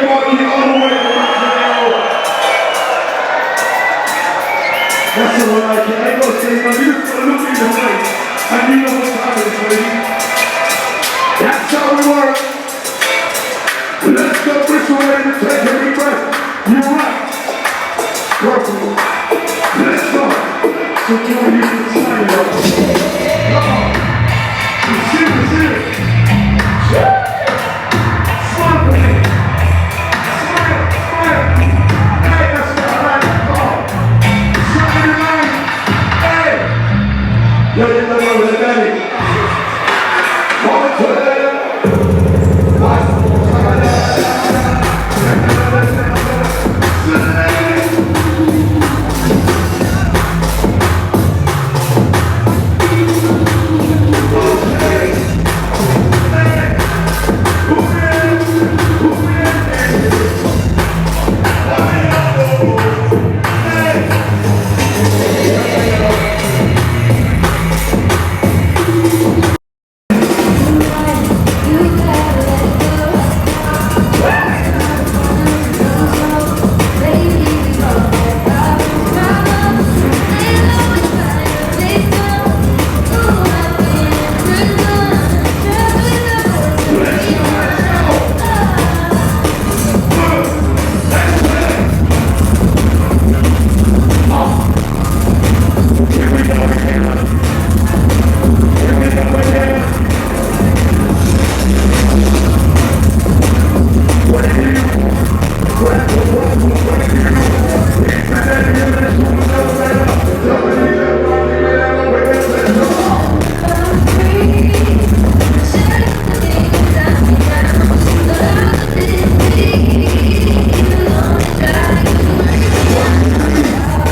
Marky all the way from Bristol. That's all I like it. I ain't gonna say no, you just gotta look me in the face and you know what time it is, baby. That's how we work. Let's go Bristol ready to take a deep breath. You're right. Perfect. Let's go. So join you in the sign up. Come on. You see it. Smile for me. Smile. Hey, that's what I like. Come on. Smile in your mind. Hey. Yo, you know what we're ready. One, two, what